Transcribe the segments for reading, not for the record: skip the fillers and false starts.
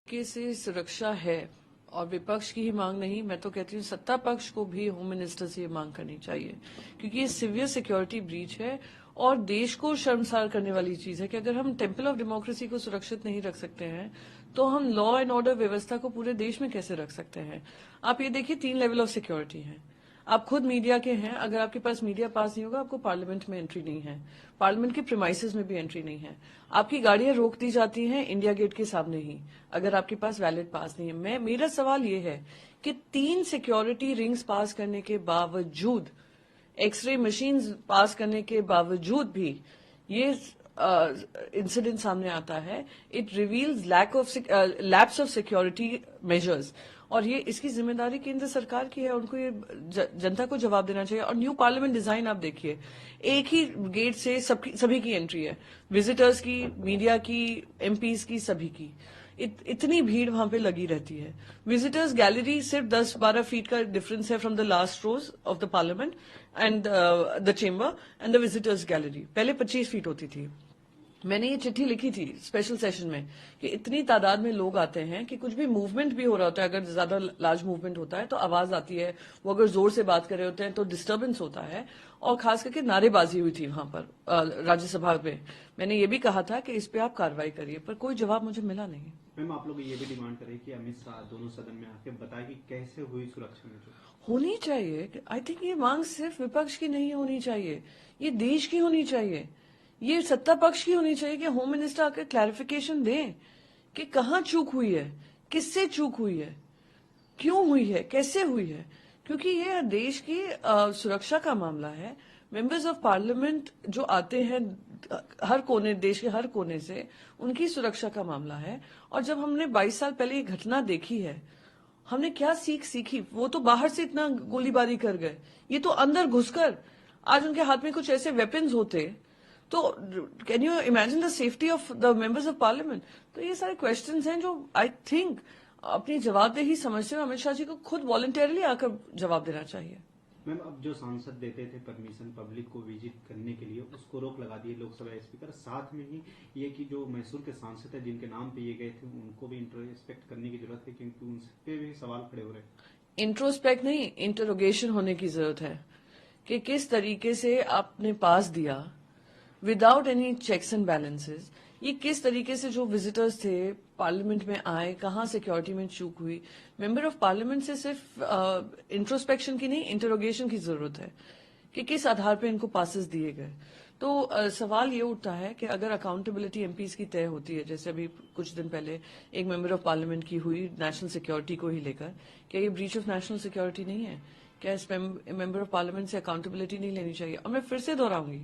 के से सुरक्षा है और विपक्ष की ही मांग नहीं, मैं तो कहती हूँ सत्ता पक्ष को भी होम मिनिस्टर से ये मांग करनी चाहिए, क्योंकि ये सिवियर सिक्योरिटी ब्रीच है और देश को शर्मसार करने वाली चीज है कि अगर हम टेम्पल ऑफ डेमोक्रेसी को सुरक्षित नहीं रख सकते हैं तो हम लॉ एंड ऑर्डर व्यवस्था को पूरे देश में कैसे रख सकते हैं। आप ये देखिए 3 लेवल ऑफ सिक्योरिटी है। आप खुद मीडिया के हैं, अगर आपके पास मीडिया पास नहीं होगा आपको पार्लियामेंट में एंट्री नहीं है, पार्लियामेंट के प्रीमाइसेस में भी एंट्री नहीं है। आपकी गाड़ियां रोक दी जाती हैं इंडिया गेट के सामने ही अगर आपके पास वैलिड पास नहीं है। मेरा सवाल ये है कि 3 सिक्योरिटी रिंग्स पास करने के बावजूद, एक्सरे मशीन्स पास करने के बावजूद भी ये इंसिडेंट सामने आता है। It reveals lapse of security measures और ये इसकी जिम्मेदारी केंद्र सरकार की है, उनको ये जनता को जवाब देना चाहिए। और न्यू पार्लियामेंट डिजाइन आप देखिए, एक ही गेट से सभी की एंट्री है, विजिटर्स की, मीडिया की, एमपीज की, सभी की। इतनी भीड़ वहां पे लगी रहती है। विजिटर्स गैलरी सिर्फ 10-12 फीट का डिफरेंस है from the last rose of the parliament and the chamber and the visitors gallery. पहले 25 फीट होती थी। मैंने ये चिट्ठी लिखी थी स्पेशल सेशन में कि इतनी तादाद में लोग आते हैं कि कुछ भी मूवमेंट भी हो रहा होता है, अगर ज्यादा लार्ज मूवमेंट होता है तो आवाज आती है, वो अगर जोर से बात कर रहे होते हैं तो डिस्टर्बेंस होता है। और खास करके नारेबाजी हुई थी वहां पर राज्यसभा में। मैंने ये भी कहा था कि इस पे आप कार्रवाई करिए, पर कोई जवाब मुझे मिला नहीं। मैम, आप लोग ये भी डिमांड करें कि अमित शाह दोनों सदन में आके बताए कि कैसे हुई सुरक्षा में जो होनी चाहिए। आई थिंक ये मांग सिर्फ विपक्ष की नहीं होनी चाहिए, ये देश की होनी चाहिए, ये सत्ता पक्ष की होनी चाहिए कि होम मिनिस्टर आकर क्लैरिफिकेशन दें कि कहाँ चूक हुई है, किससे चूक हुई है, क्यों हुई है, कैसे हुई है। क्योंकि ये देश की सुरक्षा का मामला है। मेंबर्स ऑफ पार्लियामेंट जो आते हैं हर कोने, देश के हर कोने से, उनकी सुरक्षा का मामला है। और जब हमने 22 साल पहले ये घटना देखी है, हमने क्या सीखी। वो तो बाहर से इतना गोलीबारी कर गए, ये तो अंदर घुसकर आज उनके हाथ में कुछ ऐसे वेपन्स होते तो can you imagine the safety of the members of parliament. तो ये सारे क्वेश्चंस हैं जो आई थिंक अपनी जवाबदेही समझते हुए अमित शाह जी को खुद वॉलंटियरली आकर जवाब देना चाहिए। मैम, अब जो सांसद देते थे परमिशन पब्लिक को विजिट करने के लिए, उसको रोक लगा दिए लोकसभा स्पीकर। साथ में ही ये कि जो मैसूर के सांसद है जिनके नाम पे ये गए थे, उनको भी इंट्रोस्पेक्ट करने की जरूरत है, क्योंकि उन पे भी सवाल खड़े हो रहे हैं। इंट्रोस्पेक्ट नहीं, इंटरोगेशन होने की जरूरत है कि किस तरीके से आपने पास दिया without any checks and balances. ये किस तरीके से जो विजिटर्स थे पार्लियामेंट में आए, कहाँ सिक्योरिटी में चूक हुई। मेंबर ऑफ पार्लियामेंट से सिर्फ इंट्रोस्पेक्शन की नहीं, इंटरोगेशन की जरूरत है कि किस आधार पे इनको पासेस दिए गए। तो सवाल ये उठता है कि अगर अकाउंटेबिलिटी एमपीज की तय होती है, जैसे अभी कुछ दिन पहले एक मेंबर ऑफ पार्लियामेंट की हुई नेशनल सिक्योरिटी को ही लेकर, क्या ये ब्रीच ऑफ नेशनल सिक्योरिटी नहीं है? क्या इस मेंबर ऑफ पार्लियामेंट से अकाउंटेबिलिटी नहीं लेनी चाहिए? और मैं फिर से दोहराऊंगी,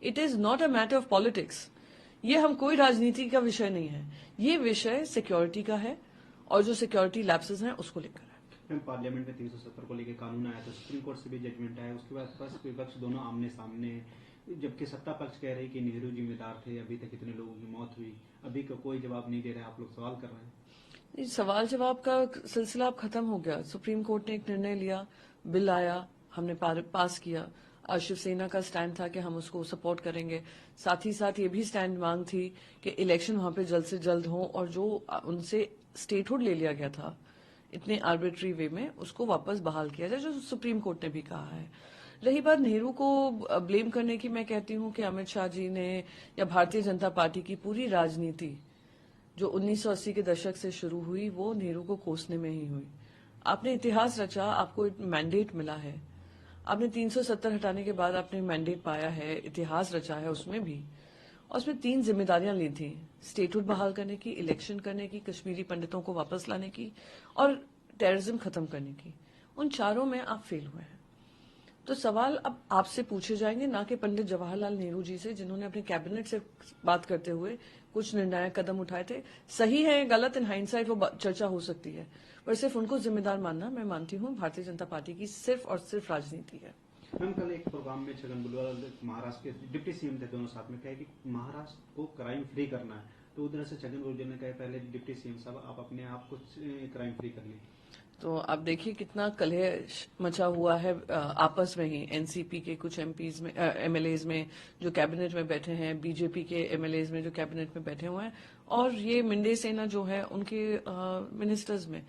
it is not a matter of politics. ये हम कोई राजनीति का विषय नहीं है, ये विषय सिक्योरिटी का है और जो सिक्योरिटी लैप्सेस हैं उसको लेकर है। मैम, पार्लियामेंट में 370 को लेकर कानून आया था, सुप्रीम कोर्ट से भी जजमेंट आया, उसके बाद बस विपक्ष दोनों आमने सामने, जबकि सत्ता पक्ष कह रही कि नेहरू जिम्मेदार थे, अभी तक इतने लोगों की मौत हुई, अभी का कोई जवाब नहीं दे रहे, आप लोग सवाल कर रहे हैं। सवाल जवाब का सिलसिला अब खत्म हो गया। सुप्रीम कोर्ट ने एक निर्णय लिया, बिल आया, हमने पास किया। शिवसेना का स्टैंड था कि हम उसको सपोर्ट करेंगे। साथ ही साथ ये भी स्टैंड मांग थी कि इलेक्शन वहां पे जल्द से जल्द हो और जो उनसे स्टेटहुड ले लिया गया था इतने आर्बिट्री वे में, उसको वापस बहाल किया जाए, जो सुप्रीम कोर्ट ने भी कहा है। रही बात नेहरू को ब्लेम करने की, मैं कहती हूँ कि अमित शाह जी ने या भारतीय जनता पार्टी की पूरी राजनीति जो 1980 के दशक से शुरू हुई वो नेहरू को कोसने में ही हुई। आपने इतिहास रचा, आपको मैंडेट मिला है, आपने 370 हटाने के बाद आपने मैंडेट पाया है, इतिहास रचा है उसमें भी, और उसमें 3 जिम्मेदारियां ली थी, स्टेटहुड बहाल करने की, इलेक्शन करने की, कश्मीरी पंडितों को वापस लाने की और टेररिज्म खत्म करने की। उन चारों में आप फेल हुए हैं। तो सवाल अब आपसे पूछे जाएंगे, ना कि पंडित जवाहरलाल नेहरू जी से, जिन्होंने अपने कैबिनेट से बात करते हुए कुछ निर्णायक कदम उठाए थे। सही है गलत, इन हाइंडसाइट वो चर्चा हो सकती है, पर सिर्फ उनको जिम्मेदार मानना, मैं मानती हूँ भारतीय जनता पार्टी की सिर्फ और सिर्फ राजनीति है। मैम, कल एक प्रोग्राम में छगन भुजबल महाराष्ट्र के डिप्टी सीएम थे, दोनों साथ में कहे कि महाराष्ट्र को क्राइम फ्री करना है, तो उधर से छगन भुजबल ने कहा पहले डिप्टी सीएम साहब आप अपने आप को क्राइम फ्री कर लीजिए। तो आप देखिए कितना कलह मचा हुआ है आपस में ही। एनसीपी के कुछ एमपीज में, एमएलएज में जो कैबिनेट में बैठे हैं, बीजेपी के एमएलएज में जो कैबिनेट में बैठे हुए हैं, और ये मिंडे सेना जो है उनके मिनिस्टर्स में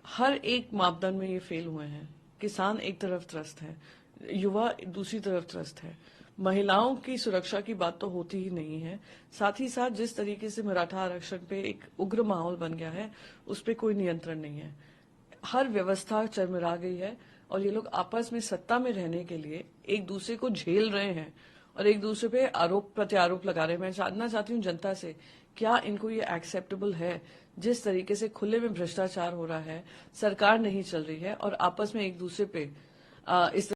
हर एक मापदंड में ये फेल हुए हैं। किसान एक तरफ त्रस्त है, युवा दूसरी तरफ त्रस्त है, महिलाओं की सुरक्षा की बात तो होती ही नहीं है। साथ ही साथ जिस तरीके से मराठा आरक्षण पे एक उग्र माहौल बन गया है, उस पे कोई नियंत्रण नहीं है। हर व्यवस्था चरमरा गई है और ये लोग आपस में सत्ता में रहने के लिए एक दूसरे को झेल रहे हैं और एक दूसरे पे आरोप प्रत्यारोप लगा रहे हैं। मैं जानना चाहती हूँ जनता से, क्या इनको ये एक्सेप्टेबल है? जिस तरीके से खुले में भ्रष्टाचार हो रहा है, सरकार नहीं चल रही है और आपस में एक दूसरे पे इस